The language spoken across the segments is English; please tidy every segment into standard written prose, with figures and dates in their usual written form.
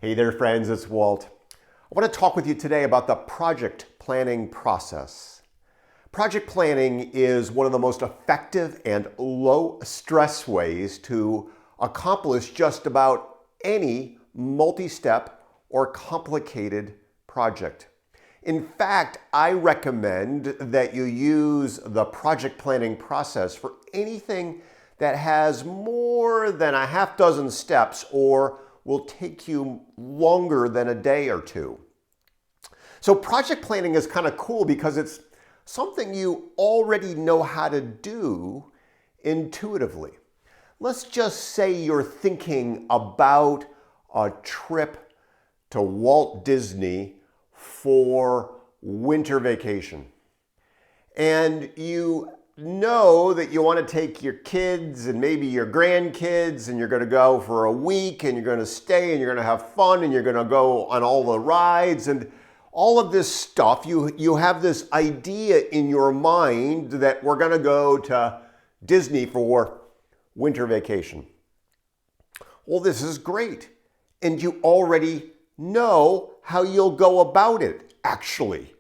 Hey there, friends, it's Walt. I want to talk with you today about the project planning process. Project planning is one of the most effective and low-stress ways to accomplish just about any multi-step or complicated project. In fact, I recommend that you use the project planning process for anything that has more than a half dozen steps or will take you longer than a day or two. So project planning is kind of cool because it's something you already know how to do intuitively. Let's just say you're thinking about a trip to Walt Disney for winter vacation. And you know that you want to take your kids and maybe your grandkids, and you're going to go for a week, and you're going to stay, and you're going to have fun, and you're going to go on all the rides and all of this stuff. You have this idea in your mind that we're going to go to Disney for winter vacation. Well, this is great. And you already know how you'll go about it, actually.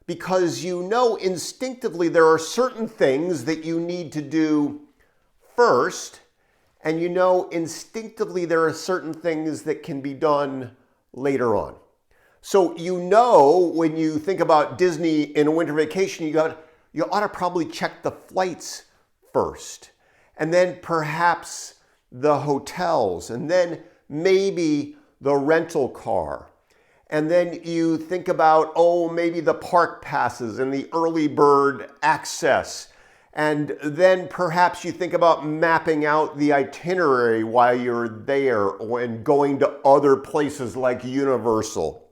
Because you know instinctively there are certain things that you need to do first, and you know instinctively there are certain things that can be done later on. So you know when you think about Disney in a winter vacation, you ought to probably check the flights first, and then perhaps the hotels, and then maybe the rental car. And then you think about, maybe the park passes and the early bird access. And then perhaps you think about mapping out the itinerary while you're there and going to other places like Universal.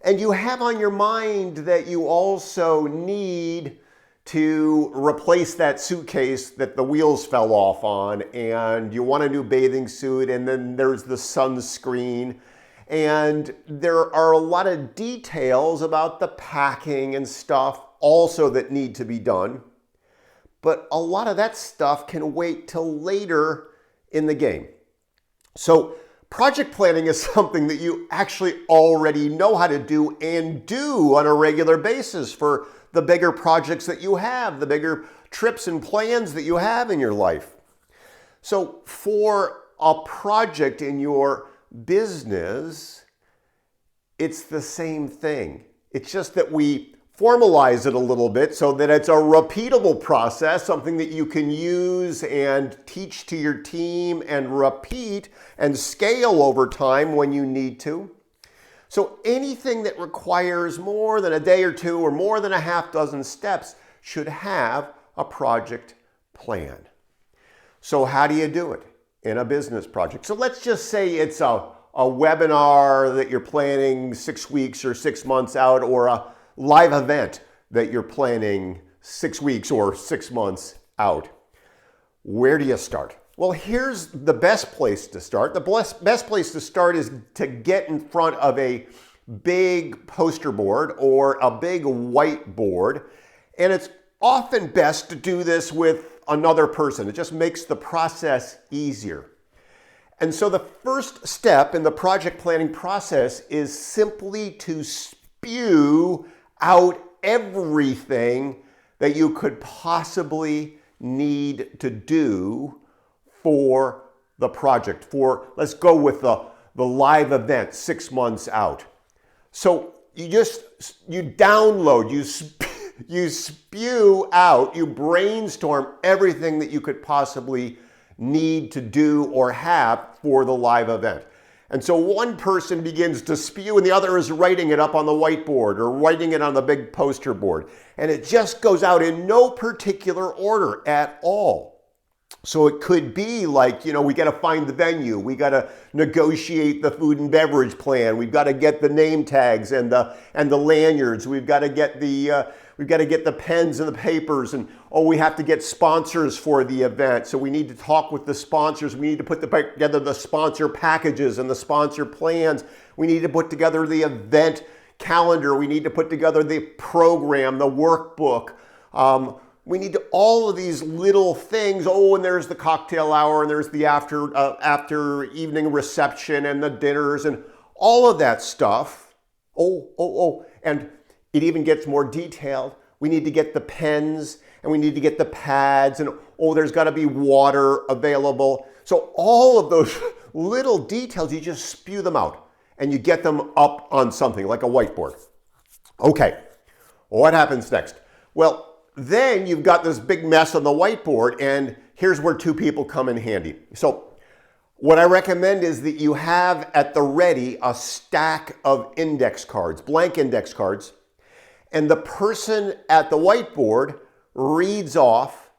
And you have on your mind that you also need to replace that suitcase that the wheels fell off on, and you want a new bathing suit, and then there's the sunscreen. And there are a lot of details about the packing and stuff also that need to be done. But a lot of that stuff can wait till later in the game. So project planning is something that you actually already know how to do and do on a regular basis for the bigger projects that you have, the bigger trips and plans that you have in your life. So for a project in your business, it's the same thing. It's just that we formalize it a little bit so that it's a repeatable process, something that you can use and teach to your team and repeat and scale over time when you need to. So anything that requires more than a day or two or more than a half dozen steps should have a project plan. So how do you do it in a business project? So let's just say it's a webinar that you're planning 6 weeks or 6 months out, or a live event that you're planning 6 weeks or 6 months out. Where do you start? Well, here's the best place to start. The best place to start is to get in front of a big poster board or a big whiteboard. And it's often best to do this with another person. It just makes the process easier. And so the first step in the project planning process is simply to spew out everything that you could possibly need to do for the project. Let's go with the live event 6 months out. So you download, you spew out, you brainstorm everything that you could possibly need to do or have for the live event. And so one person begins to spew and the other is writing it up on the whiteboard or writing it on the big poster board. And it just goes out in no particular order at all. So it could be like, we got to find the venue. We got to negotiate the food and beverage plan. We've got to get the name tags and the lanyards. We've got to get the pens and the papers, and we have to get sponsors for the event. So we need to talk with the sponsors. We need to put together the sponsor packages and the sponsor plans. We need to put together the event calendar. We need to put together the program, the workbook. We need to, all of these little things. And there's the cocktail hour, and there's the after evening reception and the dinners, and all of that stuff. And it even gets more detailed. We need to get the pens and we need to get the pads and there's got to be water available. So all of those little details, you just spew them out and you get them up on something like a whiteboard. Okay, what happens next? Well, then you've got this big mess on the whiteboard, and here's where two people come in handy. So what I recommend is that you have at the ready a stack of index cards, blank index cards, and the person at the whiteboard reads off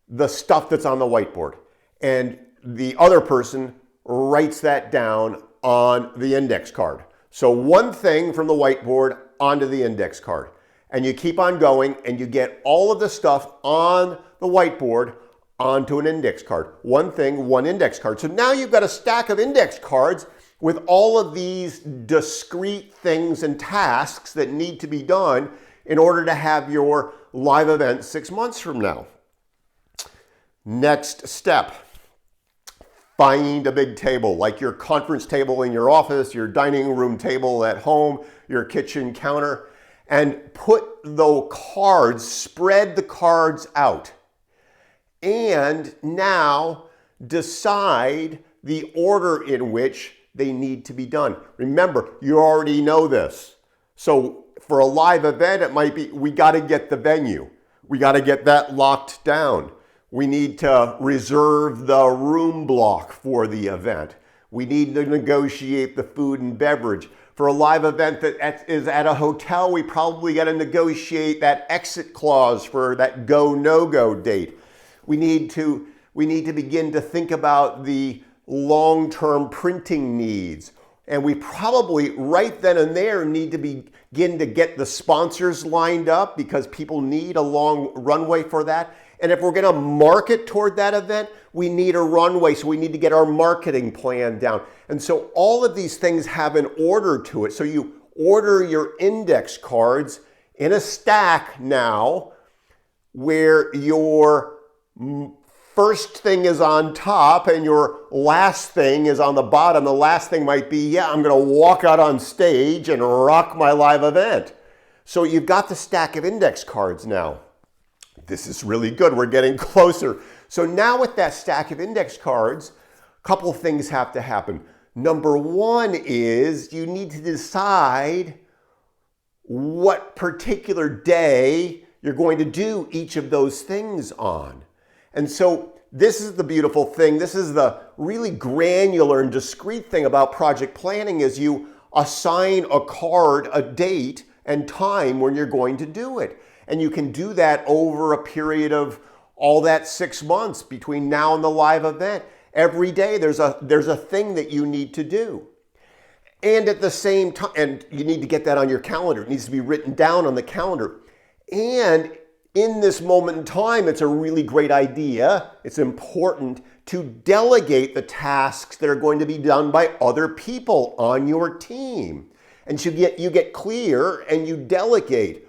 the stuff that's on the whiteboard, and the other person writes that down on the index card. So one thing from the whiteboard onto the index card, and you keep on going and you get all of the stuff on the whiteboard onto an index card. One thing, one index card. So now you've got a stack of index cards with all of these discrete things and tasks that need to be done in order to have your live event 6 months from now. Next step, find a big table, like your conference table in your office, your dining room table at home, your kitchen counter, and put the cards, spread the cards out. And now decide the order in which they need to be done. Remember, you already know this. So for a live event, it might be, we got to get the venue. We got to get that locked down. We need to reserve the room block for the event. We need to negotiate the food and beverage. For a live event that is at a hotel, we probably got to negotiate that exit clause for that go, no-go date. We need to begin to think about the long-term printing needs. And we probably right then and there need to begin to get the sponsors lined up because people need a long runway for that. And if we're going to market toward that event, we need a runway. So we need to get our marketing plan down. And so all of these things have an order to it. So you order your index cards in a stack now where your first thing is on top and your last thing is on the bottom. The last thing might be, I'm going to walk out on stage and rock my live event. So you've got the stack of index cards now. This is really good. We're getting closer. So now with that stack of index cards, a couple of things have to happen. Number one is you need to decide what particular day you're going to do each of those things on. And so this is the beautiful thing. This is the really granular and discrete thing about project planning is you assign a card a date and time when you're going to do it. And you can do that over a period of all that 6 months between now and the live event. Every day there's a thing that you need to do. And at the same time, and you need to get that on your calendar. It needs to be written down on the calendar. And in this moment in time, it's a really great idea. It's important to delegate the tasks that are going to be done by other people on your team. And so you get clear and you delegate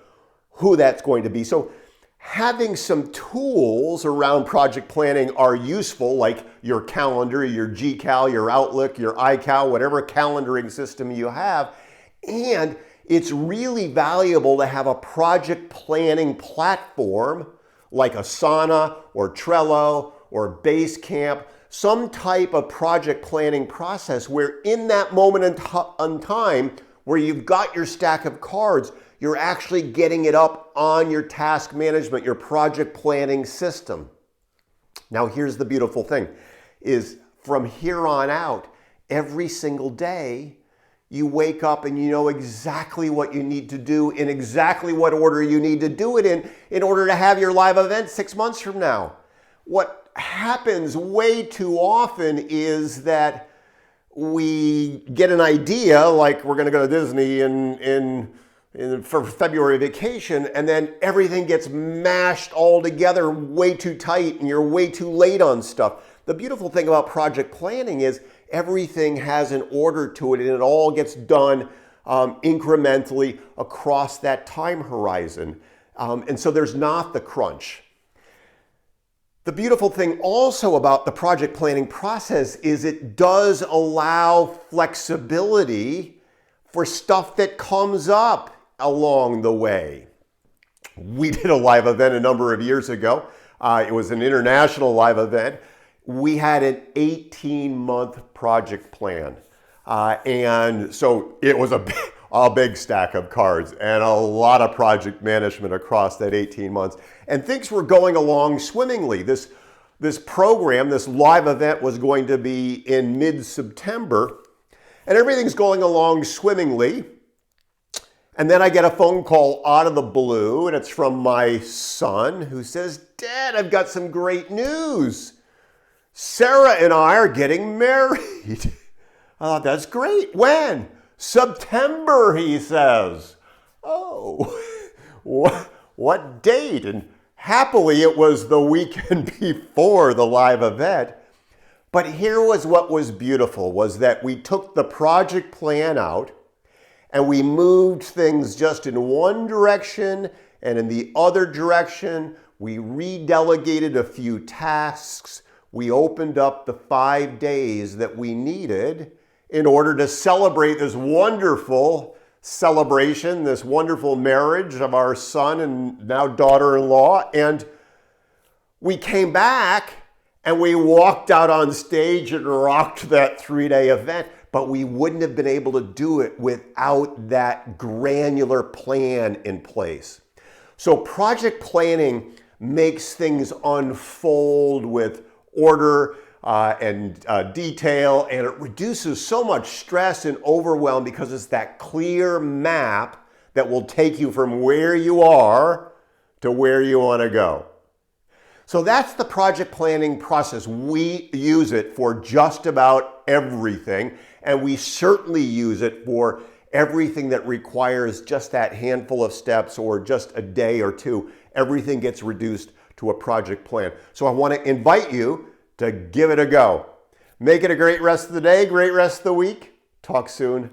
who that's going to be. So having some tools around project planning are useful, like your calendar, your GCal, your Outlook, your iCal, whatever calendaring system you have. And it's really valuable to have a project planning platform like Asana or Trello or Basecamp, some type of project planning process where in that moment in time where you've got your stack of cards, you're actually getting it up on your task management, your project planning system. Now, here's the beautiful thing, is from here on out, every single day, you wake up and you know exactly what you need to do in exactly what order you need to do it in order to have your live event 6 months from now. What happens way too often is that we get an idea, like we're going to go to Disney for February vacation, and then everything gets mashed all together way too tight and you're way too late on stuff. The beautiful thing about project planning is everything has an order to it and it all gets done incrementally across that time horizon. And so there's not the crunch. The beautiful thing also about the project planning process is it does allow flexibility for stuff that comes up along the way. We did a live event a number of years ago. It was an international live event. We had an 18-month project plan. And so it was a big stack of cards and a lot of project management across that 18 months. And things were going along swimmingly. This program, this live event was going to be in mid-September, and everything's going along swimmingly. And then I get a phone call out of the blue, and it's from my son who says, "Dad, I've got some great news. Sarah and I are getting married." Oh, that's great. When? September, he says. Oh, what date? And happily, it was the weekend before the live event. But here was what was beautiful, was that we took the project plan out and we moved things just in one direction, and in the other direction, we redelegated a few tasks. We opened up the 5 days that we needed in order to celebrate this wonderful celebration, this wonderful marriage of our son and now daughter-in-law. And we came back and we walked out on stage and rocked that 3-day event, but we wouldn't have been able to do it without that granular plan in place. So project planning makes things unfold with order and detail, and it reduces so much stress and overwhelm because it's that clear map that will take you from where you are to where you want to go. So that's the project planning process. We use it for just about everything, and we certainly use it for everything that requires just that handful of steps or just a day or two. Everything gets reduced to a project plan. So I want to invite you to give it a go. Make it a great rest of the day, great rest of the week. Talk soon.